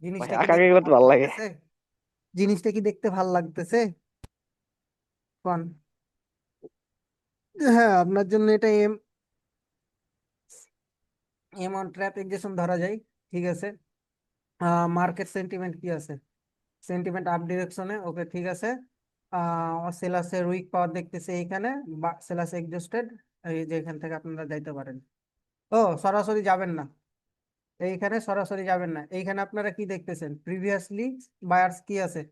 ভাই জিনিসটা কি আঁকাআঁকি দেখতে করতে ভালো ভালো লাগে। লাগতেছে? জিনিসটা কি দেখতে ভালো লাগতেছে? কোন? হ্যাঁ, আপনার জন্য এটা এম এম অন ট্র্যাপ এক্সেশন ধরা যায়। ঠিক আছে। মার্কেট সেন্টিমেন্ট কি আছে? সেন্টিমেন্ট আপ ডিরেকশনে, ওকে ঠিক আছে। সেলাসের উইক পাওয়ার দেখতেছে এইখানে, বা সেলাস এক্সস্টেড। এই যে এখান থেকে আপনারা যাইতে পারেন। ও, সরাসরি যাবেন না, এইখানে সরাসরি যাবেন না। এইখানে আপনারা কি দেখতেছেন? প্রিভিয়াসলি বায়ার্স কি আছে?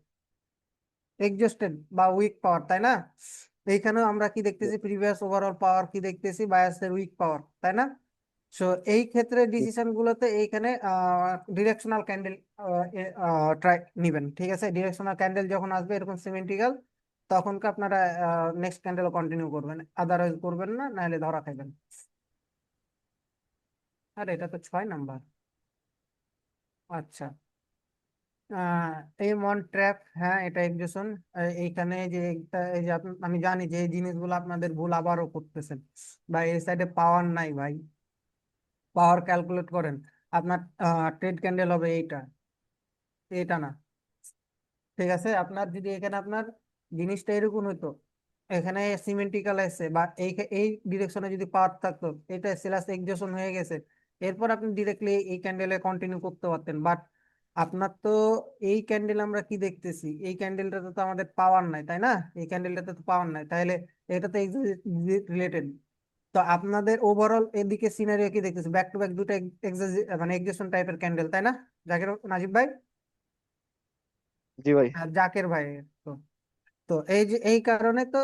এক্সস্টেড বা উইক পাওয়ার, তাই না? এইখানেও আমরা কি দেখতেছি? প্রিভিয়াস ওভারঅল পাওয়ার কি দেখতেছি? বায়ার্সের উইক পাওয়ার, তাই না? সো এই ক্ষেত্রে ডিসিশন গুলোতে এইখানে ডিরেকশনাল ক্যান্ডেল ট্রাই নিবেন। ঠিক আছে, ডিরেকশনাল ক্যান্ডেল যখন আসবে এরকম সিমেন্টিক্যাল, তখন আপনারা নেক্সট ক্যান্ডেল কন্টিনিউ করবেন, আদারওয়াইজ করবেন না, নাহলে ধরা খাইবেন। আর এটা তো 6 নাম্বার। আচ্ছা। এই মন ট্র্যাপ, হ্যাঁ এটা এক্সেশন। এইখানে যে এই যে আমি জানি যে এই জিনিসগুলো আপনাদের ভুল আবারও করতেছেন। ভাই এই সাইডে পাওয়ার নাই ভাই, পাওয়ার ক্যালকুলেট করেন। আপনার ট্রেড ক্যান্ডেল হবে এইটা, এটা না। ঠিক আছে, আপনার যদি এখানে আপনার জিনিসটা এরকম হতো, এখানে সিমেন্টিক্যাল এসে বা এই এই ডিরেকশনে যদি পাওয়ার থাকতো, এটা সেলাস এক্সজেশন হয়ে গেছে, এরপর আপনি ডিরেক্টলি এই ক্যান্ডেলে কন্টিনিউ করতে পারতেন। বাট আপনার তো এই ক্যান্ডেল আমরা কি দেখতেছি? এই ক্যান্ডেলটাতে তো আমাদের পাওয়ার নাই, তাই না? এই ক্যান্ডেলটাতে তো পাওয়ার নাই, তাহলে এটাতে রিলেটেড। তো আপনাদের ওভারঅল এদিকে সিনারিও কি দেখতেছি? ব্যাক টু ব্যাক দুটো মানে এক্সজেশন টাইপের ক্যান্ডেল, তাই না? জাকির, নাজিব ভাই, জি ভাই। জাকের ভাই। তো তো এই যে এই কারণে তো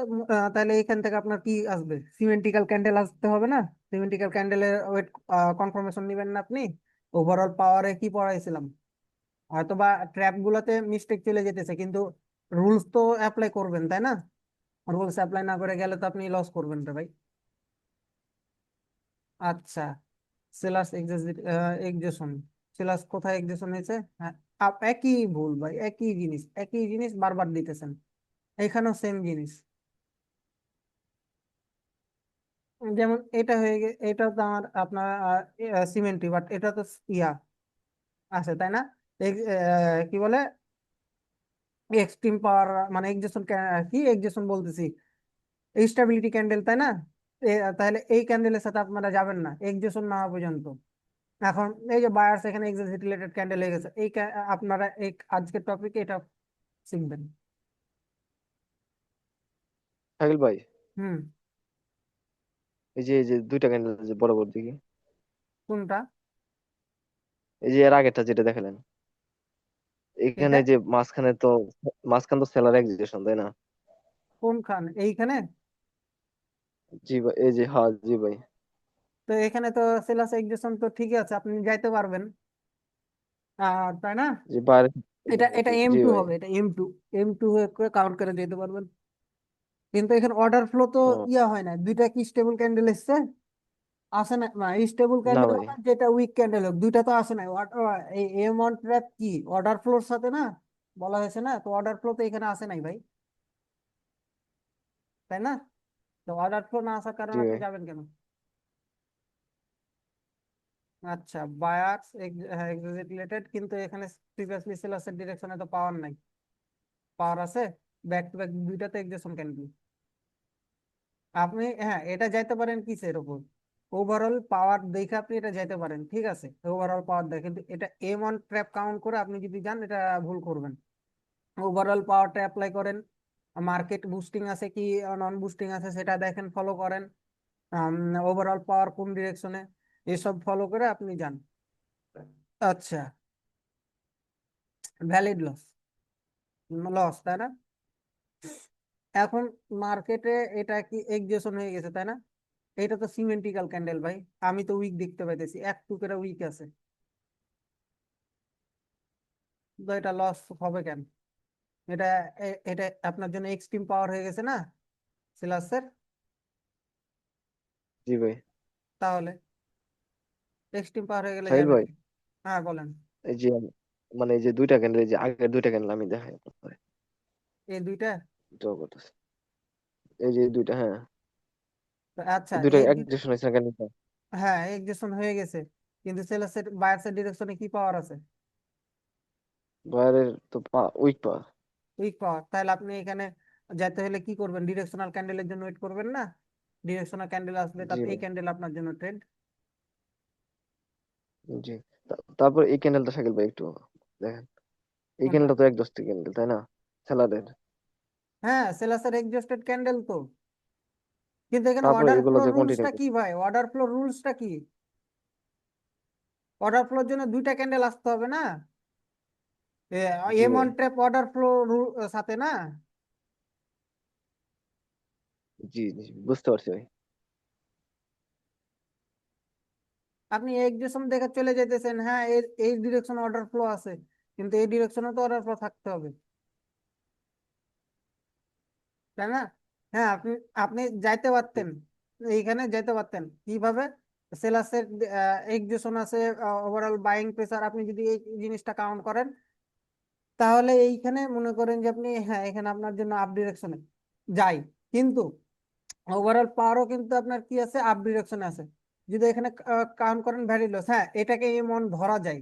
তাহলে এইখান থেকে আপনার কি আসবে? সিমেন্টিক্যাল ক্যান্ডেল আসতে হবে না? সিমেন্টিক্যাল ক্যান্ডেলের ওয়েট কনফার্মেশন নেবেন না আপনি? ওভারঅল পাওয়ারে কি পড়াইছিলাম? হয়তো বা ট্র্যাপ গুলোতে মিস্টেক চলে যেতেছে, কিন্তু রুলস তো অ্যাপ্লাই করবেন, তাই না? রুলস অ্যাপ্লাই না করে গেলে তো আপনি লস করবেন রে ভাই। আচ্ছা, সেলাস এক্সেশন, সেলাস কোথায় এক্সেশন হয়েছে? হ্যাঁ, একই ভুল ভাই, একই জিনিস, একই জিনিস বারবার দিতেছেন। এখানেও সেম জিনিস। যেমন এটা হয়ে গে, এটা তো আমার আপনার সিমেন্ট্রি, বাট এটা তো ইয়া আছে, তাই না? কি বলে, এক্সট্রিম পাওয়ার, মানে এক্সেশন, কি এক্সেশন বলতেছি, স্টেবিলিটি ক্যান্ডেল, তাই না? তাহলে এই ক্যান্ডেলের সাথে আপনারা যাবেন না এক্সেশন না হওয়া পর্যন্ত। এখন এই যে বায়ার্স এখানে এক্সেস রিলেটেড ক্যান্ডেল হয়ে গেছে, আপনারা এই আজকের টপিকে এটা শিখবেন। শাকিল ভাই, হুম। এই যে দুইটা ক্যান্ডেল যে বরাবর দিকে, কোনটা? এই যে এর আগেরটা যেটা দেখালেন, এখানে এটা যে মাঝখান তো সেলার এক্সিটেশন, তাই না? কোনখান? এইখানে? জি ভাই, এই যে হ্যাঁ জি ভাই। তো এখানে তো সেলাস এক্সেশন তো ঠিকই আছে, আপনি যাইতে পারবেন, তাই না? যে বাইরে। এটা এটা এম জি টু ভাই। হবে, এটা M two. M two count করে যেতে পারবেন। কিন্তু এখানে অর্ডার ফ্লো তো ও ইয়া হয় না, দুইটা কি স্টেবল ক্যান্ডেল এসছে? আসে না, না স্টেবল না ক্যান্ডেল ভাই। হোক আর যেটা উইক ক্যান্ডেল হোক, দুইটা তো আসে না। এই এম ওয়ান ট্র্যাপ কি অর্ডার ফ্লোর সাথে না বলা হয়েছে না? তো অর্ডার ফ্লো তো এখানে আসে নাই ভাই, তাই না? তো অর্ডার ফ্লো না আসার জি কারণে আপনি ভাই। যাবেন কেন? আচ্ছা, বায়ার্স রিলেটেড, কিন্তু এখানে প্রিভিয়াসলি সেলার্সের ডিরেকশনে তো পাওয়ার নাই। পাওয়ার আছে, ব্যাক টু ব্যাক দুইটাতে এক্সেশন ক্যান্ডেল। আপনি হ্যাঁ এটা যাইতে পারেন কিসের উপর? ওভারঅল পাওয়ার দেখে আপনি এটা যাইতে পারেন, ঠিক আছে, ওভারঅল পাওয়ার দেখে। কিন্তু এটা এম অন ট্র্যাপ কাউন্ট করে আপনি যদি যান, এটা ভুল করবেন। ওভারঅল পাওয়ারটা অ্যাপ্লাই করেন, মার্কেট বুস্টিং আছে কি নন বুস্টিং আছে সেটা দেখেন, ফলো করেন। ওভারঅল পাওয়ার কোন ডিরেকশনে, এসব ফলো করে আপনি যান। আচ্ছা, ভ্যালিড লস, লস, তাই না? এখন মার্কেটে এটা কি এক্সেশন হয়ে গেছে, তাই না? এটা তো সিমেন্টিক্যাল ক্যান্ডেল ভাই, আমি তো উইক দেখতে পাইতেছি, এক টুকরা উইক আছে। তো এটা লস হবে কেন? এটা এটা আপনার জন্য এক্সট্রিম পাওয়ার হয়ে গেছে না সিলাসের? জি ভাই। তাহলে এক্সট্রিম পাওয়ার হয়ে গেলে সাহিল যাবেন ভাই, কি? হ্যাঁ বলেন। এই যে মানে এই যে দুইটা ক্যান্ডেল, এই যে আগের দুইটা ক্যান্ডেল আমি দেখাই আপনাকে, এই দুইটা? ড্র করতেছি। এই যে এই দুইটা, হ্যাঁ, তো আচ্ছা, এই দুইটা এই এক ডিরেকশন হয়েছে না ক্যান্ডেলটা। হ্যাঁ এক্সেশন হয়ে গেছে, কিন্তু সেলাসের বায়ার্সের ডিরেকশনে কি পাওয়ার আছে? বাইরের তো উইক পা। উইক পাওয়ার, তাহলে আপনি এখানে যেতে হলে কি করবেন, ডিরেকশনাল ক্যান্ডেলের জন্য ওয়েট করবেন না? ডিরেকশনাল ক্যান্ডেল আসলে জি তারপর এই ভাই। ক্যান্ডেল আপনার জন্য ট্রেড। জি। তারপর এই ক্যান্ডেলটা শাকিল ভাই একটু দেখেন। এই কোনটা? ক্যান্ডেলটা তো একদশটি ক্যান্ডেল, তাই না? সেলারের। হ্যাঁ, সেলাসের এক্সস্টেড ক্যান্ডেল তো। কিন্তু এখানে তারপর অর্ডার এগুলো ফ্লো যে কন্টিনিউ রুলসটা কি করছে। ভাই, অর্ডার ফ্লো রুলসটা কি? অর্ডার ফ্লোর জন্য দুইটা ক্যান্ডেল আসতে হবে না? জি এম ভাই। অন ট্র্যাপ অর্ডার ফ্লো সাথে না? জি জি, বুঝতে পারছি ভাই। আপনি এক্সেশন দেখে চলে যেতেছেন, হ্যাঁ এই ডিরেকশন অর্ডার ফ্লো আছে, কিন্তু এই ডিরেকশনে তো অর্ডার ফ্লো থাকতে হবে, তাই না? হ্যাঁ, আপনি আপনি যাইতে পারতেন, এইখানে যাইতে পারতেন কিভাবে? সেলাসের এক্সেশন আছে, ওভারঅল বাইং প্রেসার, আপনি যদি এই জিনিসটা কাউন্ট করেন, তাহলে এইখানে মনে করেন যে আপনি, হ্যাঁ এখানে আপনার জন্য আপ ডিরেকশনে যাই, কিন্তু ওভারঅল পাওয়ারও কিন্তু আপনার কি আছে, আপ ডিরেকশনে আছে। যদি এখানে কাউন্ট করেন ভ্যারি লস, হ্যাঁ এটাকে এম অন ধরা যায়,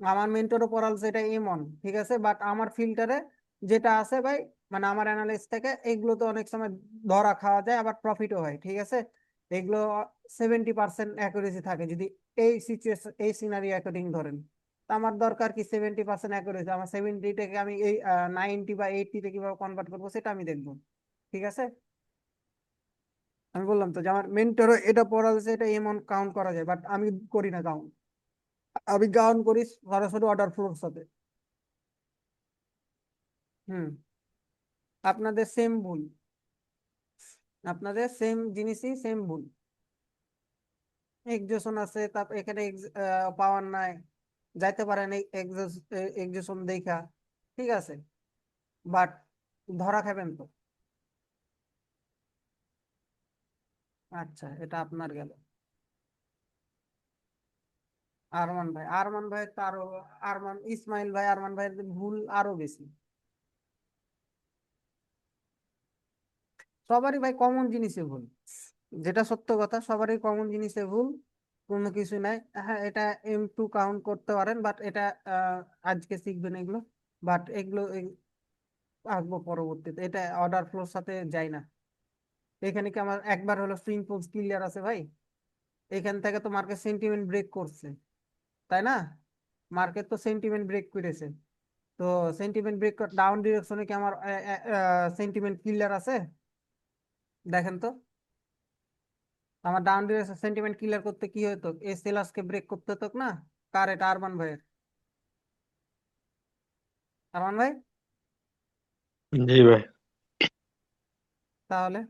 আমার মেন্টরও পড়ালছে এটা এম অন, ঠিক আছে, বাট আমার ফিল্টারে যেটা আছে ভাই, মানে আমার অ্যানালাইস থেকে এগুলো তো অনেক সময় ধরা খাওয়া যায়, আবার প্রফিটও হয়, ঠিক আছে। এগুলো 70% অ্যাকুরেসি থাকে যদি এই সিচুয়েশন এই সিনারি অ্যাকর্ডিং ধরেন। তো আমার দরকার কি 70% অ্যাকুরেসি, আমার 70টাকে আমি এই 90 বা 80-তে কিভাবে কনভার্ট করবো সেটা আমি দেখবো, ঠিক আছে। আমি বললাম তো যে আমার মেন্টরও এটা পড়ালছে, এটা এমন কাউন্ট করা যায়, বাট আমি করি না কাউন্ট, আমি কাউন্ট করি সরাসরি অর্ডার ফ্লোর সাথে। হুম। আপনাদের সেম ভুল, আপনাদের সেম জিনিসই সেম ভুল। এক্সজেশন আছে, তারপর এখানে পাওয়ার নাই, যাইতে পারেন এই এক্সজেশন দেখা, ঠিক আছে, বাট ধরা খাবেন তো। আচ্ছা, এটা আপনার গেল। আরমান ভাই তো আরো, ইসমাইল ভাই, আরমান ভাইয়ের ভুল আরো বেশি। সবারই ভাই কমন জিনিসে ভুল, যেটা সত্য কথা, সবারই কমন জিনিসে ভুল, কোনো কিছু নাই। হ্যাঁ, এটা M2 কাউন্ট করতে পারেন, বাট এটা আজকে শিখবেন এগুলো, বাট এগুলো আসবো পরবর্তীতে, এটা অর্ডার ফ্লোর সাথে যায় না। এখানে কি আমার একবার হলো সুইং পোজ ক্লিয়ার আছে ভাই? এখান থেকে তো মার্কেট সেন্টিমেন্ট ব্রেক করছে, তাই না? মার্কেট তো সেন্টিমেন্ট ব্রেক করেছে, তো সেন্টিমেন্ট ব্রেক ডাউন ডিরেকশনে কি আমার সেন্টিমেন্ট ক্লিয়ার আছে? দেখেন তো, আমার ডাউন ডিরেকশন সেন্টিমেন্ট ক্লিয়ার করতে কি হতো, এই সেলার্সকে ব্রেক করতে হতো না? কার এটা? আরমান ভাইয়ের। আরমান ভাই। জি ভাই। তাহলে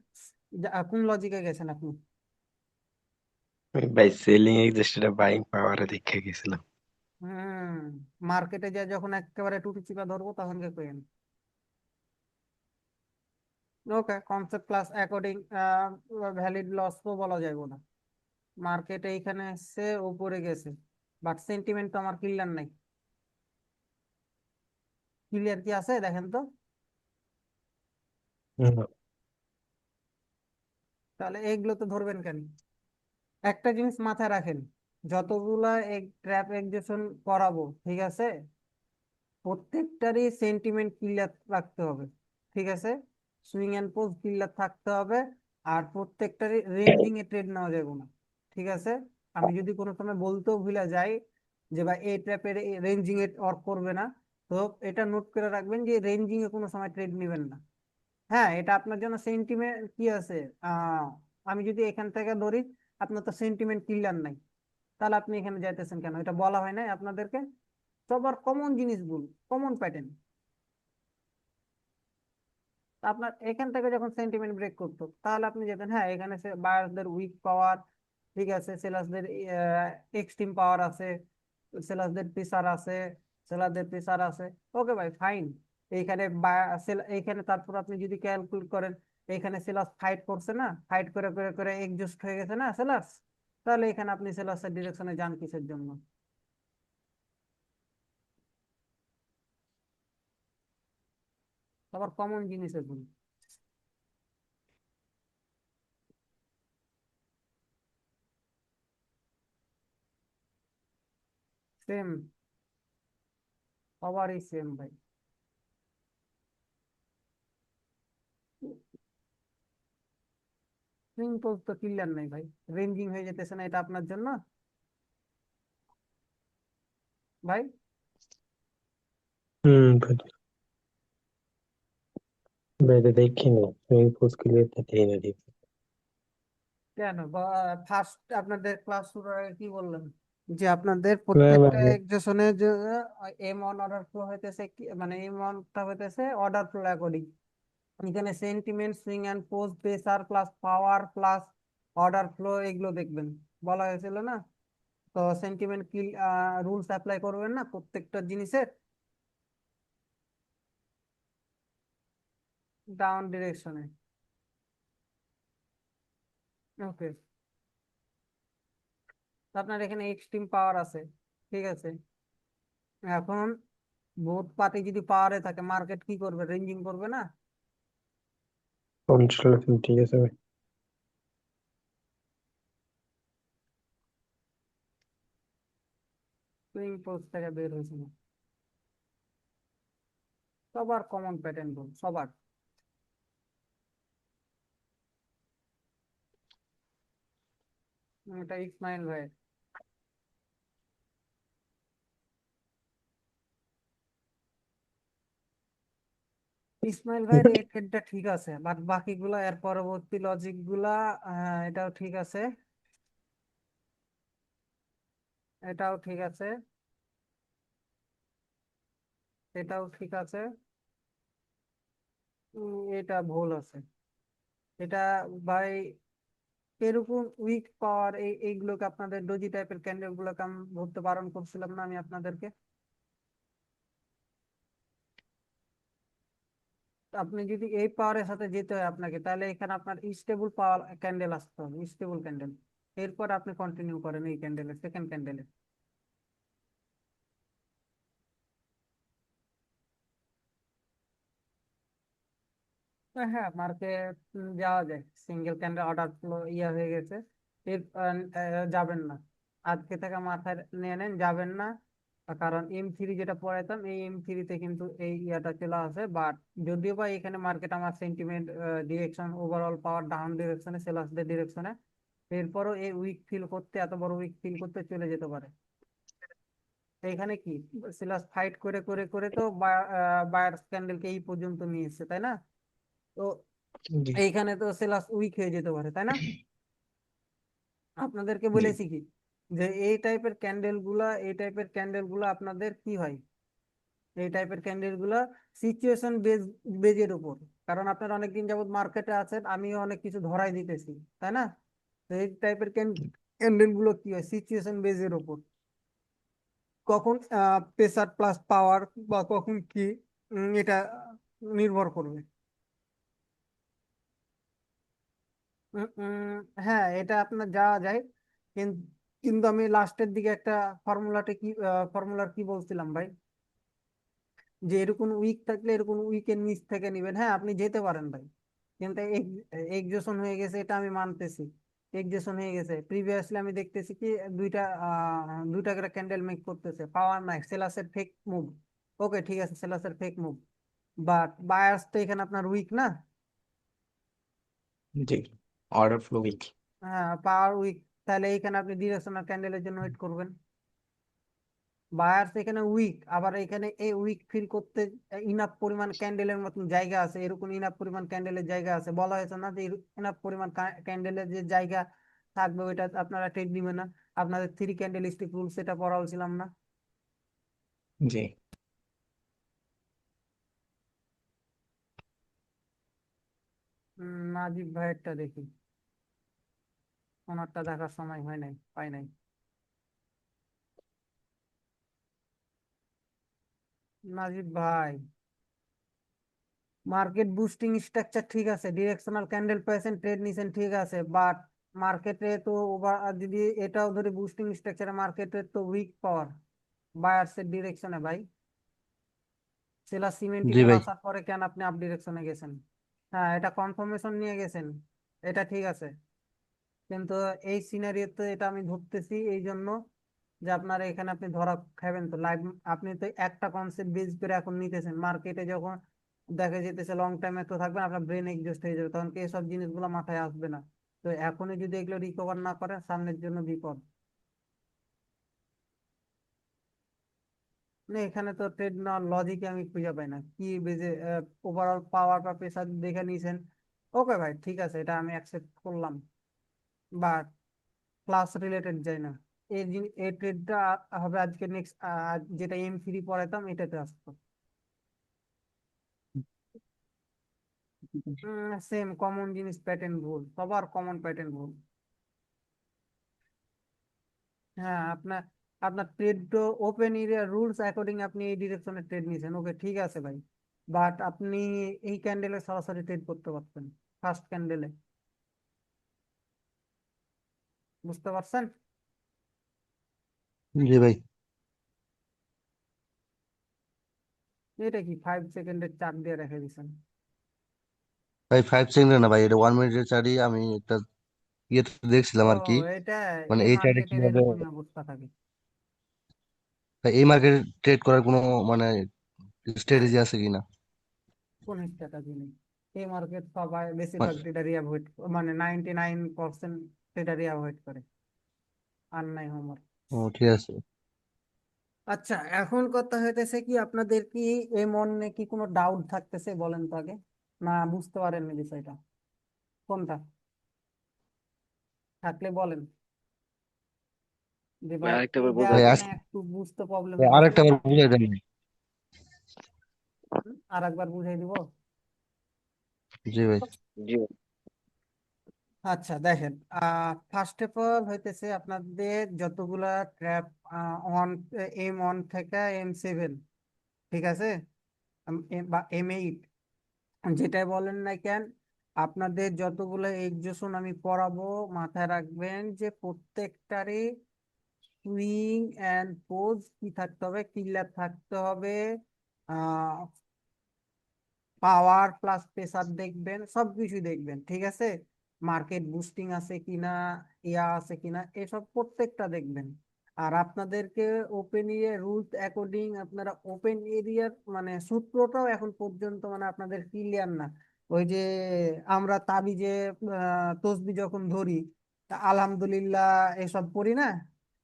কোন লজিকে গেছেন আপনি? আমি ভাই সেলিং এক্সিস্টেড বাইং পাওয়ারে দেখে গেছিলাম। হুম। মার্কেটে যা যখন একেবারে টুটি চিপা ধরবো তখন কে কইেন। Okay, concept class according valid loss তো বলা যাবে না। মার্কেটে এইখানে এসছে, উপরে গেছে, বাট সেন্টিমেন্ট তো আমার ক্লিয়ার নাই। ক্লিয়ার কি আছে দেখেন তো। হুম। তাহলে এইগুলো তো ধরবেন কেন? একটা জিনিস মাথায় রাখেন, যতগুলা ট্র্যাপ এক্সেশন করাবো, ঠিক আছে, প্রত্যেকটারই সেন্টিমেন্ট ক্লিয়ার রাখতে হবে, ঠিক আছে, সুইং এন্ড পোজ ক্লিয়ার থাকতে হবে, আর প্রত্যেকটারই রেঞ্জিং এ ট্রেড নেওয়া যাবে না, ঠিক আছে। আমি যদি কোনো সময় বলতেও ভুলে যাই যে ভাই এই ট্র্যাপের রেঞ্জিং এ ওয়ার্ক করবে না, তো এটা নোট করে রাখবেন যে রেঞ্জিং এ কোনো সময় ট্রেড নেবেন না। হ্যাঁ, এটা আপনার জন্য সেন্টিমেন্ট কি আছে, আহ আমি যদি এখান থেকে ধরি, আপনার তো সেন্টিমেন্ট ক্লিয়ার নাই, তাহলে আপনি এখানে যাইতেছেন কেন? এটা বলা হয় নাই আপনাদেরকে? সবার কমন জিনিসগুলো, কমন প্যাটার্ন। আপনার এখান থেকে যখন সেন্টিমেন্ট ব্রেক করতো, তাহলে আপনি যেতেন, হ্যাঁ এখানে বায়ারদের উইক পাওয়ার, ঠিক আছে, সেলার্সদের এক্সট্রিম পাওয়ার আছে, সেলার্সদের প্রেসার আছে, সেলারদের প্রেসার আছে, ওকে ভাই ফাইন। এইখানে এইখানে তারপর আপনি যদি ক্যালকুলেট করেন, এইখানে সেলার্স ফাইট করছে না, ফাইট করে করে করে এক্সজস্ট হয়ে গেছে না সেলার্স, তাহলে এখানে আপনি সেলার্সের ডিরেকশনে যান কিসের জন্য? আবার কমন জিনিসের ভুল। সেম। সবারই সেম ভাই। সিম্পল তো ক্লিয়ার নাই ভাই, রেঞ্জিং হয়ে যেতেছে না এটা আপনার জন্য ভাই? বুঝলাম। বাইরে দেখিনি, সুইমিং পুল ক্লিয়ার দেই না ঠিক। কেন ফার্স্ট আপনাদের ক্লাস শুরুর আগে কি বললেন যে আপনাদের না না প্রত্যেকটা এক্সেশনের যে এম ওয়ান অর্ডার ফ্লো হইতেছে মানে এম ওয়ানটা হইতেছে অর্ডার ফ্লো অ্যাকর্ডিং। এখানে sentiment, swing and post, pressure plus power plus order flow এগুলো দেখবেন বলা হয়েছিল না? তো সেন্টিমেন্ট কি রুলস অ্যাপ্লাই করবেন না প্রত্যেকটা জিনিসের ডাউন ডিরেকশনে? ওকে, আপনার এখানে এক্সট্রিম পাওয়ার আছে, ঠিক আছে। এখন বোথ পার্টি যদি পাওয়ারে থাকে মার্কেট কি করবে, রেঞ্জিং করবে না? কন্ট্রোল ঠিক আছে ভাই। সুইং পোস্ট থেকে বের হয়েছিল সবার কমন প্যাটার্ন বল সবার। এটা ইসমাইল ভাই। ইসমাইল ভাইয়ের এই ট্রেডটা ঠিক আছে, বাট বাকিগুলা এর পরবর্তী লজিক গুলা এটাও ঠিক আছে, এটাও ঠিক আছে, এটাও ঠিক আছে। এটা ভুল আছে। এটা ভাই এরকম উইক পাওয়ার এইগুলোকে আপনাদের ডোজি টাইপের ক্যান্ডেল গুলোকে আমি ধরতে বারণ করছিলাম না আমি আপনাদেরকে? আপনি যদি এই পাওয়ারের সাথে যেতে হয় আপনাকে, তাহলে এখানে আপনার স্টেবল পাওয়ার ক্যান্ডেল আসতে হবে, স্টেবল ক্যান্ডেল। এরপর আপনি কন্টিনিউ করেন এই ক্যান্ডেলের, সেকেন্ড ক্যান্ডেলে। হ্যাঁ মার্কেট যাওয়া যায়, সিঙ্গেল ক্যান্ডেল অর্ডার ফ্লো ইয়া হয়ে গেছে। এর যাবেন না, আজকে থেকে মাথায় নিয়ে নেন যাবেন না। কারণ M3 যেটা পড়াইতাম এই M3-তে কিন্তু এই ইয়াটা চলে আসে, বাট যদিও বা এখানে মার্কেট আমার সেন্টিমেন্ট ডিরেকশন ওভারঅল পাওয়ার ডাউন ডিরেকশনে, সেলার্সদের ডিরেকশনে, এরপরও এই উইক ফিল করতে, এত বড় উইক ফিল করতে চলে যেতে পারে। এখানে কি সেলার্স ফাইট করে করে করে তো বায়ার ক্যান্ডেলকে এই পর্যন্ত নিয়ে এসেছে, তাই না? তো জি এইখানে তো সেলাস উইক হয়ে যেতে পারে, তাই না? আপনাদেরকে জি বলেছি কি যে এই টাইপের ক্যান্ডেল গুলা আপনাদের কি হয়, এই টাইপের ক্যান্ডেল গুলা সিচুয়েশন বেজের উপর। কারণ আপনারা অনেকদিন যাবত মার্কেটে আছেন, আমিও অনেক কিছু ধরাই দিতেছি, তাই না? তো এই টাইপের ক্যান্ডেল গুলো কি হয় সিচুয়েশন বেজের উপর। কখন প্রেসার প্লাস পাওয়ার বা কখন কি, এটা নির্ভর করবে। উম, উম, হ্যাঁ এটা আপনার যাওয়া যায়, কিন্তু কিন্তু আমি লাস্টের দিকে একটা ফর্মুলার কি বলছিলাম ভাই, যে এরকম উইক থাকলে এরকম উইকের নিচ থেকে নিবেন। হ্যাঁ আপনি যেতে পারেন ভাই, কিন্তু এক্সজেশন হয়ে গেছে এটা আমি মানতেছি। এক্সজেশন হয়ে গেছে, প্রিভিয়াসলি আমি দেখতেছি কি দুইটা করে ক্যান্ডেল মেক করতেছে, পাওয়ার নাই, সেলাসের ফেক মুভ। ওকে ঠিক আছে, সেলাসের ফেক মুভ, বাট বায়ার্স তো এখানে আপনার উইক না? জি, অর্ডার ফ্লো উইক। হ্যাঁ পাওয়ার উইক, তাহলে এখানে আপনি ডিরেকশনাল ক্যান্ডেলের জন্য ওয়েট করবেন। বায়ার্স এখানে উইক, আবার এখানে এই উইক ফিল করতে ইনাফ পরিমাণ ক্যান্ডেলের মতন জায়গা আছে, এরকম ইনাফ পরিমাণ ক্যান্ডেলের জায়গা আছে, বলা হয়েছে না যে ইনাফ পরিমাণ ক্যান্ডেলের যে জায়গা থাকবে ওইটা আপনারা ট্রেড দিবেন না? আপনাদের থ্রি ক্যান্ডেল স্টিক রুল সেটা পড়া হয়েছিলাম না? জি, নাজিব ভাইয়েরটা দেখি, ওনারটা দেখার সময় হয় নাই, পাই নাই। নাজিব ভাই, মার্কেট বুস্টিং স্ট্রাকচার ঠিক আছে, ডিরেকশনাল ক্যান্ডেল পেয়েছেন, ট্রেড নিছেন, ঠিক আছে, বাট মার্কেটে তো ওভার যদি এটাও ধরে বুস্টিং স্ট্রাকচারে মার্কেটে তো উইক পাওয়ার বায়ার্স এর ডিরেকশনে ভাই। সেলার জি সিমেন্টিক্যাল ভাই। আসার পরে কেন আপনি আপ ডিরেকশনে গেছেন? হ্যাঁ এটা কনফার্মেশন নিয়ে গেছেন, এটা ঠিক আছে, কিন্তু এই সিনারিওতে এটা আমি ধরতেছি এই জন্য যে আপনারা এখানে আপনি ধরা খাবেন, তো লাইভ আপনি তো একটা কনসেপ্ট বেস করে এখন নিতেছেন, মার্কেটে যখন দেখা যেতেছে লং টাইমে তো থাকবেন, আপনার ব্রেন এক্সজস্ট হয়ে যাবে, তখন কি এসব জিনিসগুলো মাথায় আসবে না। তো এখনই যদি এগুলো রিকভার না করেন, সামনের জন্য বিপদ। না এখানে তো ট্রেড নেওয়ার লজিকে আমি খুঁজে পাই না, কি বেজে ওভারঅল পাওয়ার বা প্রেসার দেখে নিয়েছেন। ওকে ভাই, ঠিক আছে, এটা আমি অ্যাকসেপ্ট করলাম, বাট ক্লাস রিলেটেড যাই না। এই ট্রেডটা হবে আজকে নেক্সট, যেটা M3 পড়াইতাম এটাতে আসতো। সেম কমন জিনিস, প্যাটার্ন ভুল, সবার কমন প্যাটার্ন ভুল। হ্যাঁ, আপনার আপনার ট্রেড তো ওপেন এরিয়া রুলস অ্যাকর্ডিং আপনি এই ডিরেকশনে ট্রেড নিয়েছেন, ওকে ঠিক আছে ভাই, বাট আপনি এই ক্যান্ডেলে সরাসরি ট্রেড করতে পারতেন, ফার্স্ট ক্যান্ডেলে। বুঝতে পারছেন? জি ভাই। এটা কি 5 সেকেন্ডের চাপ দিয়ে রেখে দিচ্ছেন? ভাই 5 সেকেন্ড না ভাই, এটা 1 মিনিটের চার্টই আমি একটা ইয়েতে দেখছিলাম ও, আর কি। এটা মানে এই এই চার্টে মার্কেটের কিভাবে এরকমই অবস্থা থাকে। ভাই, এই মার্কেটে ট্রেড করার কোনো মানে স্ট্র্যাটেজি আছে কিনা? কোন স্ট্র্যাটেজি নেই, এই মার্কেট সবাই বেশিরভাগ মানে- ট্রেডারই অ্যাভয়েড, মানে 99% ট্রেডারই অ্যাভয়েড করে, আর নাই হোমওয়ার্ক। ও ঠিক আছে। আচ্ছা, এখন কথা হইতেছে কি, আপনাদের কি এই মনে কি কোনো ডাউট থাকতেছে বলেন তো আগে, না বুঝতে পারেননি বিষয়টা কোনটা, থাকলে বলেন যে ভাই ভাই আরেকটা বার এইটা ভাই বোঝাই দেন। মানে একটু বুঝতে প্রবলেম আরেকটা হইতেছে। বার বুঝাই দেন ভাই। আর একবার বুঝাই দিব। জি ভাই। জি ভাই। আচ্ছা দেখেন, ফার্স্ট অফ অল হইতেছে আপনাদের যতগুলা ট্র্যাপ অন, M1 থেকে M7, ঠিক আছে, বা M8, যেটাই বলেন না কেন, আপনাদের যতগুলো এক্সেশন আমি পড়াবো, মাথায় রাখবেন যে প্রত্যেকটারই সুইং অ্যান্ড পোজ কি থাকতে হবে, ক্লিয়ার থাকতে হবে, পাওয়ার প্লাস প্রেসার দেখবেন, সবকিছু দেখবেন, ঠিক আছে, মার্কেট বুস্টিং আছে কিনা, ইয়া আছে কিনা, এসব প্রত্যেকটা দেখবেন। আর আপনাদেরকে ওপেন এরিয়া রুলস অ্যাকর্ডিং আপনারা ওপেন এরিয়ার মানে সূত্রটাও এখন পর্যন্ত মানে আপনাদের ক্লিয়ার না। ওই যে আমরা তাবিজে তসবি যখন ধরি, তা আলহামদুলিল্লাহ এসব পড়ি না,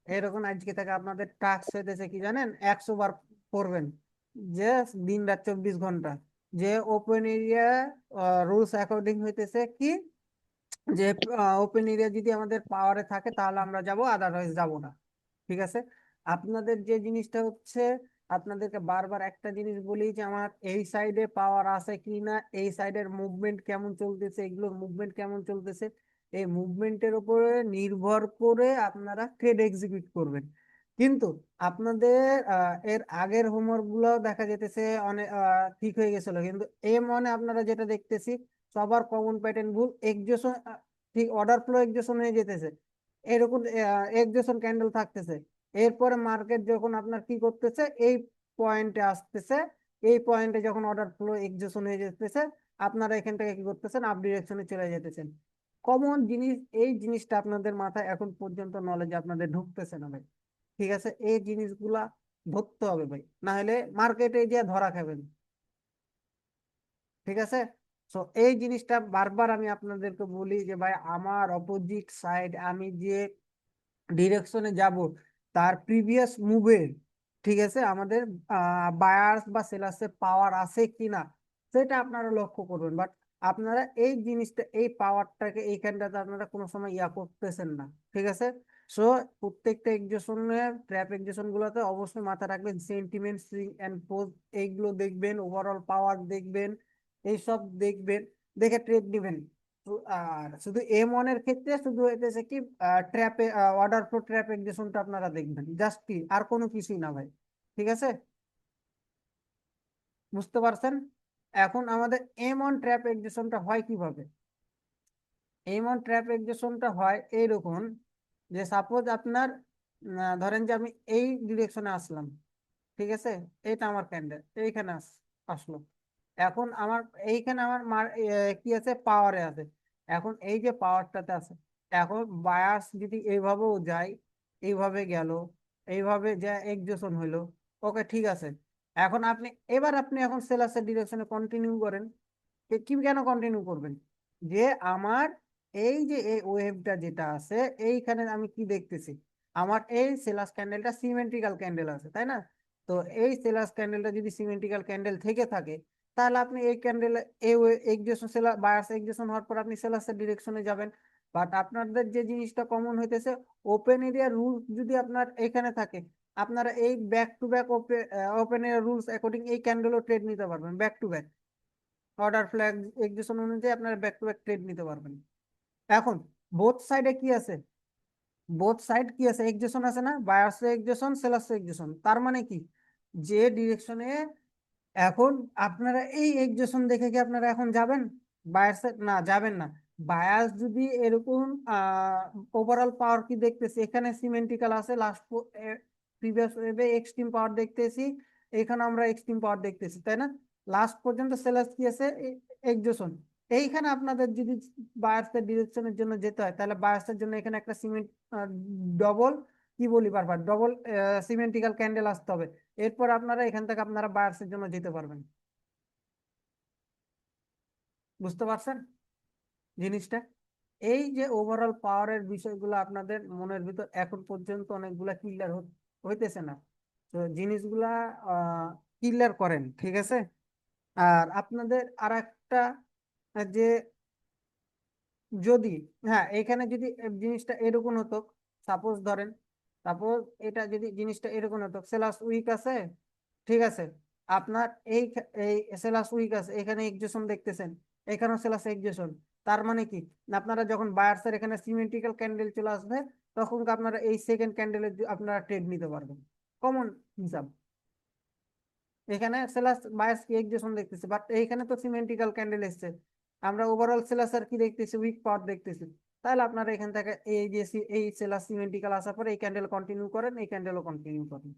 এরকম আজকে থেকে আপনাদের টাস্ক হইতেছে কি জানেন, 100 বার পড়বেন, যে দিন রাত 24 ঘন্টা, যে ওপেন এরিয়া রুলস অ্যাকর্ডিং হইতেছে কি, যে ওপেন এরিয়া যদি আমাদের পাওয়ারে থাকে তাহলে আমরা যাব, আদারওয়াইজ যাব না, ঠিক আছে। আপনাদের যে জিনিসটা হচ্ছে, আপনাদেরকে বারবার একটা জিনিস বলি যে আমার এই সাইডে পাওয়ার আছে কি না, এই সাইডের মুভমেন্ট কেমন চলতেছে, এগুলোর মুভমেন্ট কেমন চলতেছে, এই মুভমেন্টের উপরে নির্ভর করে আপনারা ট্রেড এক্সিকিউট করবেন। কিন্তু আপনাদের এর আগের হোমওয়ার্ক গুলো দেখা যেতেছে অনেক ঠিক হয়ে গেছিল, কিন্তু মানে আপনারা যেটা দেখতেছি সবার কমন প্যাটার্ন ভুল, এক্সেশন ঠিক অর্ডার ফ্লো এক্সেশন হয়ে যেতেছে, এরকম এক্সেশন ক্যান্ডেল থাকতেছে, এরপরে মার্কেট যখন আপনার কি করতেছে, এই পয়েন্টে আসতেছে, এই পয়েন্টে যখন অর্ডার ফ্লো এক্সেশন হয়ে যেতেছে, আপনারা এখান থেকে কি করতেছেন, আপ ডিরেকশনে চলে যেতেছেন। কমন জিনিস, এই জিনিসটা আপনাদের মাথায় এখন পর্যন্ত নলেজ আপনাদের ঢুকতেছে না ভাই, ঠিক আছে, এই জিনিসগুলা ধরতে হবে ভাই, না হলে মার্কেটে গিয়ে ধরা খাবেন, ঠিক আছে। তো এই জিনিসটা বারবার আমি আপনাদেরকে বলি যে ভাই আমার অপোজিট সাইড আমি যে ডিরেকশনে যাব, তার প্রিভিয়াস মুভে, ঠিক আছে, আমাদের বায়ার্স বা সেলার্সের পাওয়ার আছে কিনা সেটা আপনারা লক্ষ্য করবেন, বাট আপনারা এই জিনিসটা এই পাওয়ারটাকে এইখানটাতে আপনারা কোনো সময় ইয়া করতেছেন না, ঠিক আছে। সো প্রত্যেকটা এক্সেশনের ট্র্যাপ এক্সেশন গুলোতে অবশ্যই মাথায় রাখবেন সেন্টিমেন্ট, সুইং এন্ড পোজ, এইগুলো দেখবেন, ওভারঅল পাওয়ার দেখবেন, এইসব দেখবেন, দেখে ট্রেড দিবেন। আর শুধু M1 এর ক্ষেত্রে শুধু হইতেছে কি ট্র্যাপে অর্ডার ফ্লো ট্র্যাপ এক্সেশনটা আপনারা দেখবেন, জাস্ট কি, আর কোনো কিছুই না ভাই, ঠিক আছে, বুঝতে পারছেন? এখন আমাদের M1 ট্র্যাপ এক্সেশনটা হয় কিভাবে, M1 ট্র্যাপ এক্সেশনটা হয় এইরকম, যে সাপোজ আপনার ধরেন যে আমি এই ডিরেকশনে আসলাম, ঠিক আছে, এটা আমার ক্যান্ডেল এইখানে আসলো, এখন আমার এইখানে আমার কি আছে, পাওয়ারে আছে, এখন এই যে পাওয়ারটাতে আছে, এখন বায়াস যদি এইভাবেও যায়, এইভাবে গেল, এইভাবে যে এক্সজেশন হইলো, ওকে ঠিক আছে। এখন আপনি এখন সেলার্সের ডিরেকশনে কন্টিনিউ করেন। কি কেন কন্টিনিউ করবেন? যে আমার এই যে এই ওয়েভটা যেটা আছে, এইখানে আমি কি দেখতেছি, আমার এই সেলাস ক্যান্ডেলটা সিমেন্ট্রিক্যাল ক্যান্ডেল আছে, তাই না? তো এই সেলাস ক্যান্ডেলটা যদি সিমেন্ট্রিক্যাল ক্যান্ডেল থেকে থাকে, তাহলে আপনি এই ক্যান্ডেল এই এক্সজেশন সেলার বায়ার্স এক্সজেশন হওয়ার পর আপনি সেলার্সের ডিরেকশনে যাবেন। বাট আপনাদের যে জিনিসটা কমন হইতেছে, ওপেন এরিয়া রুল যদি আপনার এখানে থাকে, আপনারা এই back to back open area rules according এই ক্যান্ডেলও ট্রেড নিতে পারবেন back to back. Order flag execution অনুযায়ী আপনারা ব্যাক টু ব্যাক ট্রেড নিতে পারবেন। এখন বোথ সাইডে কি আছে, এক্সিকিউশন আছে না, বায়ার্স এক্সিকিউশন সেলার্স এক্সিকিউশন। তার মানে কি, যে ডিরেকশনে এখন আপনারা এই এক্সিকিউশন দেখে কি আপনারা এখন যাবেন? বায়ার্স না, যাবেন না। বায়ার্স যদি এরকম ওভারঅল পাওয়ার কি দেখতেছি, এখানে সিমেন্টিক্যাল আছে, লাস্ট প্রিভিয়াস ওয়েভে এক্সট্রিম পাওয়ার দেখতেছি, এখানে আমরা এক্সট্রিম পাওয়ার দেখতেছি, তাই না? লাস্ট পর্যন্ত সেলার্স কি আছে, এক্সজেশন। এইখানে আপনাদের যদি বায়ার্সের ডিরেকশনের জন্য যেতে হয়, তাহলে বায়ার্সের জন্য এখানে একটা ডবল কি বলি বারবার, ডবল সিমেন্টিক্যাল ক্যান্ডেল আসতে হবে। এরপর আপনারা এখান থেকে আপনারা বায়ার্সের জন্য যেতে পারবেন। বুঝতে পারছেন জিনিসটা? এই যে ওভারঅল পাওয়ারের বিষয়গুলো আপনাদের মনের ভিতর এখন পর্যন্ত অনেকগুলা ক্লিয়ার হইতেছে না, তো জিনিসগুলা ক্লিয়ার করেন, ঠিক আছে? আর আপনাদের আর একটা যে যদি, হ্যাঁ, এখানে যদি জিনিসটা এরকম হতো, সাপোজ ধরেন, সাপোজ এটা যদি জিনিসটা এরকম হতো, সেলাস উইক আছে, ঠিক আছে, আপনার এই সেলাস উইক আছে, এখানে এক্সজেশন দেখতেছেন, এখানেও সেলাস এক্সজেশন। তার মানে কি, আপনারা যখন বায়ার্সের এখানে সিমেন্ট্রিক্যাল ক্যান্ডেল চলে আসবে, তখন আপনারা এই সেকেন্ড ক্যান্ডেলের আপনারা ট্রেড নিতে পারবেন। কমন হিসাব। এখানে সেলাস বায়ার্স কি এক্সজেশন দেখতেছি, বাট এইখানে তো সিমেন্ট্রিক্যাল ক্যান্ডেল এসছে, আমরা ওভারঅল সেলাস আর কি দেখতেছি, উইক পাওয়ার দেখতেছি। তাহলে আপনারা এখান থেকে এই যে এই সেলাস সিমেন্ট্রিক্যাল আসার পরে এই ক্যান্ডেল কন্টিনিউ করেন, এই ক্যান্ডেলও কন্টিনিউ করেন,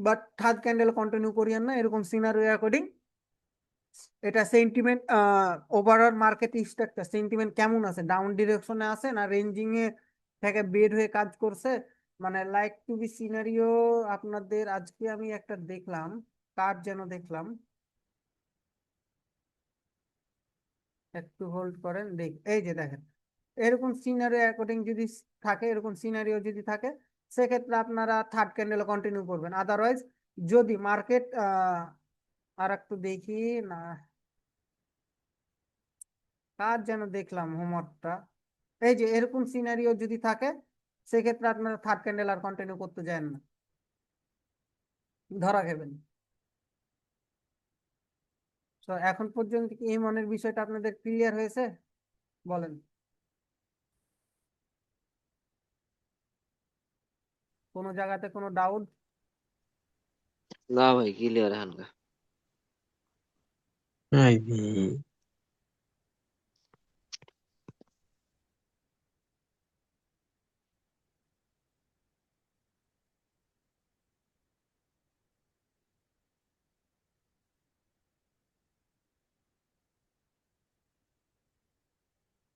বাট থার্ড ক্যান্ডেল কন্টিনিউ করিয়েন না, এরকম সিনারিও অ্যাকর্ডিং। এটা sentiment, overall market structure sentiment কেমন আছে, ডাউন ডিরেকশনে আছে না রেঞ্জিং এ থেকে বের হয়ে কাজ করছে, মানে লাইক টু বি সিনারিও। আপনাদের আজকে আমি একটা দেখলাম, কার যেন দেখলাম, একটু হোল্ড করেন দেখ, এই যে দেখেন, এরকম সিনারিও অ্যাকর্ডিং যদি থাকে, এরকম সিনারিও যদি থাকে, সেক্ষেত্রে আপনারা থার্ড ক্যান্ডেল কন্টিনিউ করবেন। আদারওয়াইজ যদি মার্কেট আর একটু দেখি না, কার যেন দেখলাম হোমওয়ার্কটা, এই যে এরকম সিনারিও যদি থাকে, সেক্ষেত্রে আপনারা থার্ড ক্যান্ডেল আর কন্টিনিউ করতে যান না, ধরা খাবেন। তো এখন পর্যন্ত কি এই মনের বিষয়টা আপনাদের ক্লিয়ার হয়েছে? বলেন। কোনো জায়গাতে কোনো ডাউট? না ভাই, ক্লিয়ার হালকা। Ay,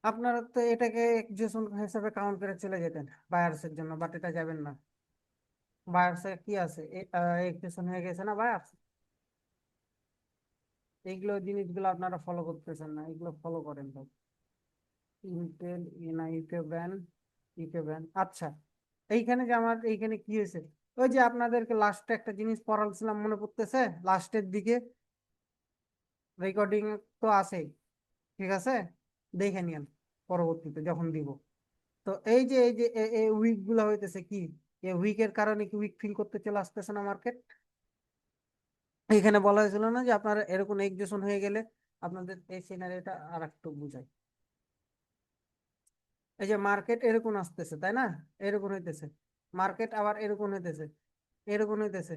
আপনারা তো এটাকে এক্সজেশন হিসাবে কাউন্ট করে চলে যেতেন বায়ার্সের জন্য, বাট এটা যাবেন না। বায়ার্সে কি আছে, এক্সজেশন হয়ে গেছে না বায়ার্স, এইগুলো জিনিসগুলো আপনারা ফলো করতেছেন না, এগুলো ফলো করেন তো। ইন্টেল না ইউকে ব্যান, ইউকে ব্যান, আচ্ছা। এইখানে যে আমার এইখানে কি হয়েছে, ওই যে আপনাদেরকে লাস্টে একটা জিনিস পড়াচ্ছিলাম, মনে পড়তেছে লাস্টের দিকে, রেকর্ডিং তো আছে, ঠিক আছে, দেখে নিন পরবর্তীতে যখন দিব। তো এই উইক গুলা হইতেছে কি, এই উইকের কারণে কি উইক ফিল করতে চলে আসতেছে না মার্কেট? এখানে বলা হয়েছিল না যে আপনার এরকম এক্সজেশন হয়ে গেলে আপনাদের এই সিনারিটা আর একটু বুঝাই। এই যে মার্কেট এরকম আসতেছে, তাই না, এরকম হইতেছে, মার্কেট আবার এরকম হইতেছে, এরকম হইতেছে।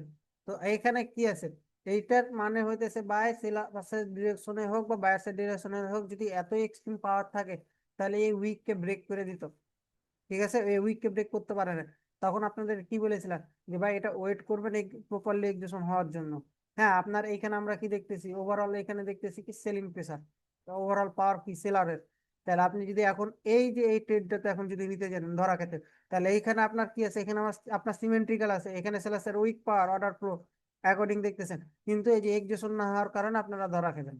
তো এইখানে কি আছে, এইটার মানে হইতেছে বাই সেলার্সের ডিরেকশনে হোক বা বায়ার্সের ডিরেকশনে হোক, যদি এত এক্সট্রিম পাওয়ার থাকে, তাহলে এই উইককে ব্রেক করে দিত, ঠিক আছে, এই উইককে ব্রেক করতে পারে না। তখন আপনাদের কি বলেছিলাম যে ভাই এটা ওয়েট করবেন প্রপারলি এক্সিকিউশন হওয়ার জন্য। হ্যাঁ, আপনার এইখানে আমরা কি দেখতেছি, ওভারঅল এখানে দেখতেছি কি সেলিং প্রেসার, ওভারঅল পাওয়ার কি সেলারের, তাহলে আপনি যদি এখন এই যে এই ট্রেডটাতে এখন যদি নিতে যান ধরা খেতে, তাহলে এইখানে আপনার কি আছে, এখানে আপনার সিমেন্ট্রিক্যাল আছে, এখানে সেলাসের উইক পাওয়ার অর্ডার ফ্লো অ্যাকর্ডিং দেখতেছেন, কিন্তু এই যে এক্সেশন না হওয়ার কারণে আপনারা ধরা খেবেন।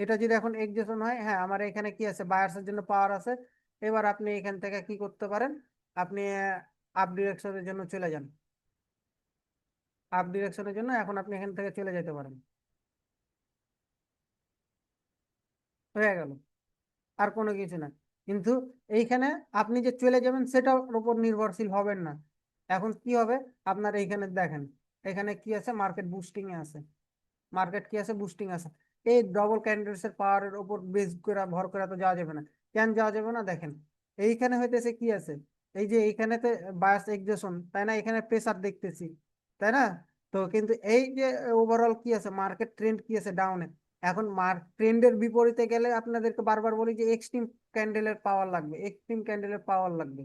এটা যদি এখন এক্সেশন হয়, হ্যাঁ আমার এখানে কি আছে, বায়ার্সের জন্য পাওয়ার আছে। এবার আপনি এখান থেকে কি করতে পারেন, আপনি আপ ডিরেকশনের জন্য চলে যান। আপ ডিরেকশনের জন্য এখন আপনি এখান থেকে চলে যেতে পারেন। হয়ে গেল, আর কোনো কিছু না। কিন্তু এইখানে আপনি যে চলে যাবেন সেটার উপর নির্ভরশীল হবেন না। এখন কি হবে, আপনার এইখানে দেখেন, এখানে কি আছে, মার্কেট বুস্টিং এ আছে। মার্কেট কি আছে, বুস্টিং আছে। এই ডবল ক্যান্ডিডেটস এর পাওয়ারের উপর বেস করে ভর করে তো যাওয়া যাবে না। কেন যাওয়া যাবে না, দেখেন এইখানে হইতেছে কি আছে, এই যে এইখানেতে বায়াস এক্সেশন, তাই না, এখানে প্রেসার দেখতেছি, তাই না। তো কিন্তু এই যে ওভারঅল কি আছে, মার্কেট ট্রেন্ড কি আছে, ডাউনে। এখন ট্রেন্ডের বিপরীতে গেলে আপনাদেরকে বারবার বলি যে এক্সট্রিম ক্যান্ডেলের পাওয়ার লাগবে, এক্সট্রিম ক্যান্ডেলের পাওয়ার লাগবে।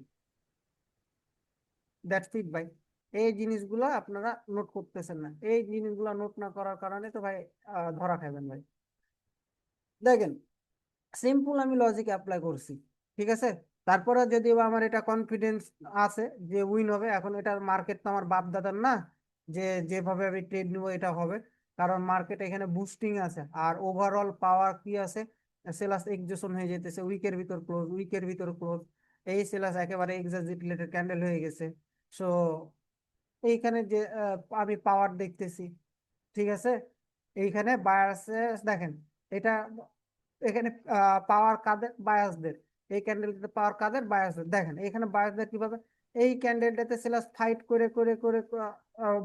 দ্যাটস ইট ভাই। এই জিনিসগুলো আপনারা নোট করতেছেন না, এই জিনিসগুলো নোট না করার কারণে তো ভাই ধরা খাবেন ভাই। দেখেন, সিম্পল আমি লজিক অ্যাপ্লাই করছি, ঠিক আছে। তারপরে যদি আমার এটা কনফিডেন্স আছে যে উইন হবে, এখন এটার মার্কেট তো আমার বাপ দাদার না, যে যেভাবে আমি ট্রেড নিব এটা হবে। কারণ মার্কেট এখানে বুস্টিং আছে, আর ওভারঅল পাওয়ার কি আছে, সেলাস এক্সজেশন হয়ে যেতেছে, উইকের ভিতর ক্লোজ, উইকের ভিতর ক্লোজ। এই সেলাস একেবারে এক্সাজিটলেটেড ক্যান্ডেল হয়ে গেছে। সো এইখানে যে আমি পাওয়ার দেখতেছি, ঠিক আছে। এইখানে বায়াসেস দেখেন, এটা এখানে পাওয়ার কাদের, বায়াসদের। এই ক্যান্ডেলটাতে পাওয়ার কাদের, বায়াসদের। দেখেন এখানে বায়াসদের কিভাবে, এই ক্যান্ডেলটাতে সেলার্স ফাইট করে করে করে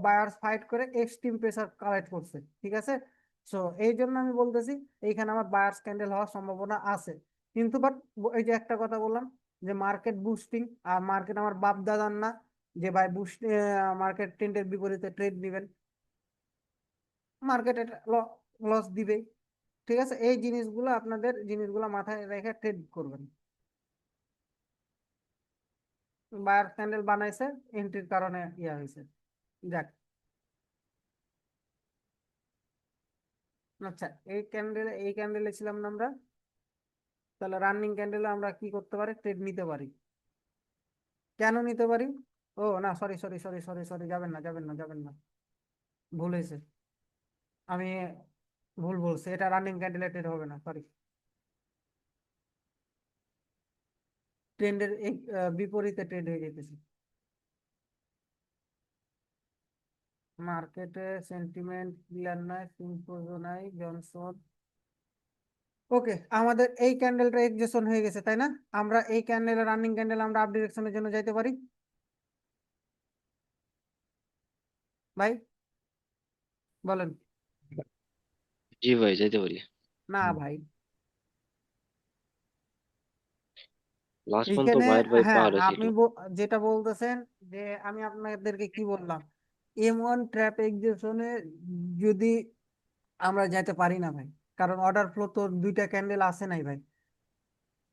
বায়ার্স ফাইট করে এক্সট্রিম প্রেসার কালেক্ট করছে, ঠিক আছে। সো এই জন্য আমি বলতেছি এইখানে আমার বায়ার্স ক্যান্ডেল হওয়ার সম্ভাবনা আছে। কিন্তু বাট এই যে একটা কথা বললাম যে মার্কেট বুস্টিং, আর মার্কেট আমার বাপ দাদার না, যে ভাই বুস্ট মার্কেট ট্রেন্ডের বিপরীতে ট্রেড দিবেন, মার্কেট লস দিবে, ঠিক আছে। এই জিনিসগুলো আপনাদের জিনিসগুলো মাথায় রেখে ট্রেড করবেন। বায়ার ক্যান্ডেল বানাইছে, এন্ট্রির কারণে ইয়া হয়েছে, যাক। আচ্ছা, এই ক্যান্ডেলে ছিলাম না আমরা, তাহলে রানিং ক্যান্ডেলে আমরা কি করতে পারি, ট্রেড নিতে পারি। কেন নিতে পারি, ও না, sorry sorry sorry sorry sorry, যাবেন না যাবেন না যাবেন না, ভুল হয়েছে। আমি ভুল বলছি, এটা রানিং ক্যান্ডেলে ট্রেড হবে না, সরি। ট্রেন্ডের বিপরীতে ট্রেড হয়ে যেতেছে। মার্কেটে সেন্টিমেন্ট ক্লিয়ার নাই, সিম্পোজো নাই, জনসন। ওকে, আমাদের এই ক্যান্ডেলটা এক্সেশন হয়ে গেছে, তাই না। আমরা এই ক্যান্ডেল, রানিং ক্যান্ডেল আমরা আপ ডিরেকশনের জন্য যাইতে পারি ভাই, বলেন। জি ভাই, যাইতে পারি। না ভাই, লাস্ট পর্যন্ত এইখানে, বাইরে ভাই হ্যাঁ পাহাড়ে ছিল। আপনি যেটা বলতেছেন, যে আমি আপনাদেরকে কি বললাম, M1 ট্র্যাপ এক্সেশনে যদি আমরা যাইতে পারি না ভাই, কারণ অর্ডার ফ্লো তো দুইটা ক্যান্ডেল আসে নাই ভাই।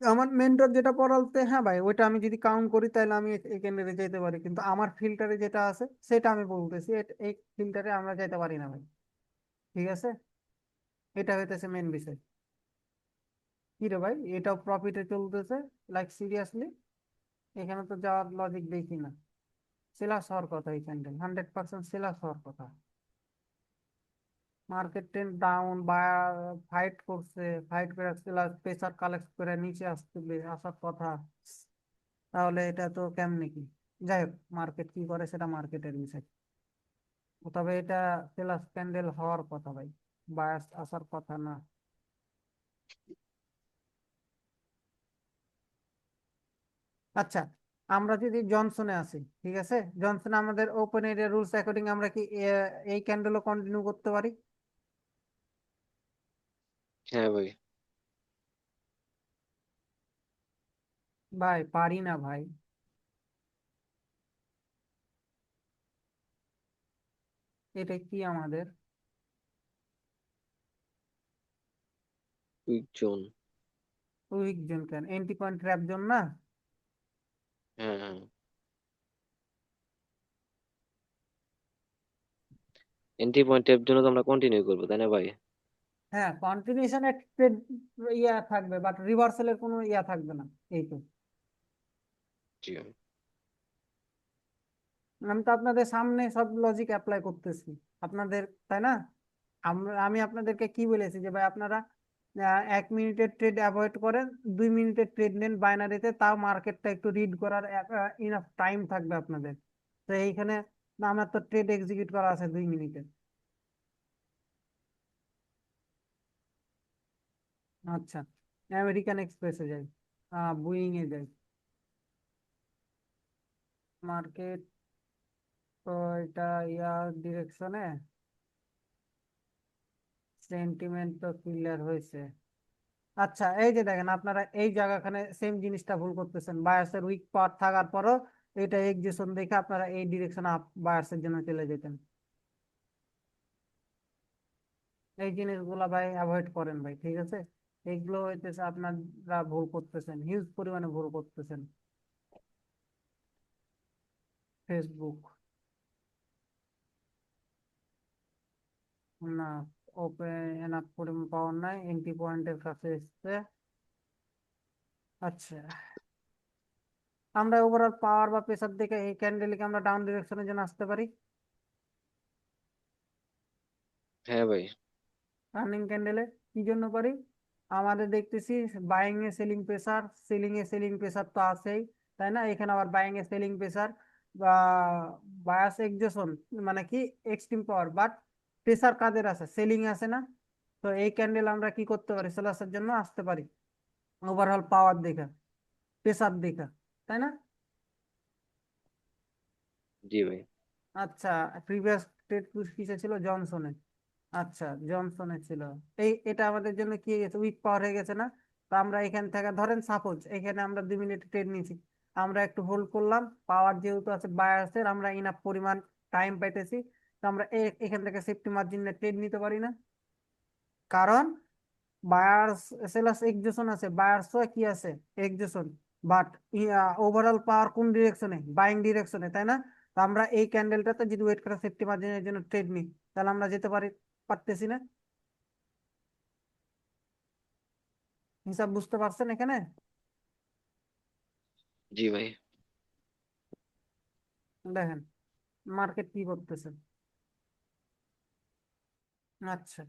আমার মেন্টর যেটা পড়ালতে, হ্যাঁ ভাই ওইটা আমি যদি কাউন্ট করি তাহলে আমি এই ক্যান্ডেলে যেতে পারি, কিন্তু আমার ফিল্টারে যেটা আছে সেটা আমি বলতেছি, এই ফিল্টারে আমরা যেতে পারি না ভাই, ঠিক আছে। এটা হইতেছে মেন বিষয়। কি রে ভাই, এটাও প্রফিটে চলতেছে, লাইক সিরিয়াসলি, এখানে তো যাওয়ার লজিক দেখি না। সেলাস হওয়ার কথা, এই ক্যান্ডেল 100% সেলাস হওয়ার কথা। মার্কেট ট্রেন্ড ডাউন, বা ফাইট করছে, ফাইট করে সেলাস প্রেসার কালেক্ট করে নিচে আসতে আসার কথা। তাহলে এটা তো কেমনে কি, যাই হোক, মার্কেট কি করে সেটা মার্কেটের বিষয়। তবে এটা সেলাস ক্যান্ডেল হওয়ার কথা ভাই, বায়াস আসার কথা না। আচ্ছা, আমরা যদি জনসনে আসি, ঠিক আছে, জনসনে আমাদের ওপেন এরিয়া রুলস অ্যাকর্ডিং আমরা কি এই ক্যান্ডেলও কন্টিনিউ করতে পারি। হ্যাঁ ভাই। ভাই পারি না ভাই, এটা কি আমাদের উইক জোন। উইক জোন, কেন এন্টি পয়েন্ট ট্র্যাপ জোন না। হ্যাঁ হ্যাঁ, এন্ট্রি পয়েন্টের জন্য তো আমরা কন্টিনিউ করবো, তাই না ভাই? হ্যাঁ, কন্টিনিউশনের ট্রেড ইয়া থাকবে, বাট রিভার্সালের কোনো ইয়া থাকবে না। এই তো, জি ভাই। আমি তো আপনাদের সামনে সব লজিক অ্যাপ্লাই করতেছি আপনাদের, তাই না? আমি আপনাদেরকে কি বলেছি যে ভাই আপনারা 1 মিনিটের ট্রেড অ্যাভয়েড করেন, 2 মিনিটের ট্রেড নেন বাইনারিতে, তাও মার্কেটটা একটু রিড করার ইনাফ টাইম থাকবে আপনাদের। তো এইখানে আমার তো ট্রেড এক্সিকিউট করা আছে 2 মিনিটে। আচ্ছা, আমেরিকান এক্সপ্রেসে যাই, বুইং এ যাই। মার্কেট তো এটা ইয়ার ডিরেকশনে, সেন্টিমেন্ট তো ক্লিয়ার হয়েছে। আচ্ছা, এই যে দেখেন আপনারা এই জায়গাখানে সেম জিনিসটা ভুল করতেছেন, বায়ার্সের উইক পাওয়ার থাকার পরও এটা এক্সিশন দেখে আপনারা এই ডিরেকশনে আপ বায়ার্সের জন্য চলে যেতেন। এই জিনিসগুলা ভাই অ্যাভয়েড করেন ভাই, ঠিক আছে? এগুলো হইতেছে আপনারা ভুল করতেছেন, হিউজ পরিমাণে ভুল করতেছেন। ফেসবুক না, ওপেন এনাফ পরিমাণ পাওয়ার নাই, এন্ট্রি পয়েন্টের কাছে এসছে। আচ্ছা, আমরা ওভারঅল পাওয়ার বা প্রেসার দেখে এই ক্যান্ডেলকে আমরা ডাউন ডিরেকশনের জন্য আসতে পারি। হ্যাঁ ভাই। রানিং ক্যান্ডেলে কি জন্য পারি? আমাদের দেখতেছি buying a selling pressure, selling A selling pressure তো আছেই, তাই না? এখানে আবার বাইং এ সেলিং প্রেসার বা বায়াস এক্সজেশন, মানে কি এক্সট্রিম পাওয়ার, বাট প্রেসার কাদের আছে? সেলিং আছে না? তো এই ক্যান্ডেল আমরা কি করতে পারি? সেলাসের জন্য আসতে পারি ওভারঅল পাওয়ার দেখা, প্রেসার দেখা, তাই না? জি ভাই। আচ্ছা, প্রিভিয়াস ট্রেড কিসে ছিল? জনসনে। আচ্ছা, জনসনে ছিল। এটা আমাদের জন্য কি হয়ে গেছে? উইক পাওয়ার হয়ে গেছে না? তো আমরা এখান থেকে ধরেন সাপোজ এখানে আমরা 2 মিনিট ট্রেড নিয়েছি, আমরা একটু হোল্ড করলাম, পাওয়ার যেহেতু আছে বায়ার্সের, আমরা ইনাফ পরিমাণ টাইম পাইতেছি, তো আমরা এখান থেকে সেফটি মার্জিনে ট্রেড নিতে পারি না? কারণ বায়ার্স সেলার্স এক্সজেশন আছে, বায়ার্সও কি আছে? এক্সজেশন। বাট ওভারঅল পাওয়ার কোন ডিরেকশনে? বাইং ডিরেকশনে, তাই না? তো আমরা এই ক্যান্ডেলটাতে যদি ওয়েট করা সেফটি মার্জিনের জন্য ট্রেড নিই, তাহলে আমরা যেতে পারি, পারতেছি না? হিসাব বুঝতে পারছেন এখানে? জি ভাই। দেখেন মার্কেট কি করতেছে। আচ্ছা,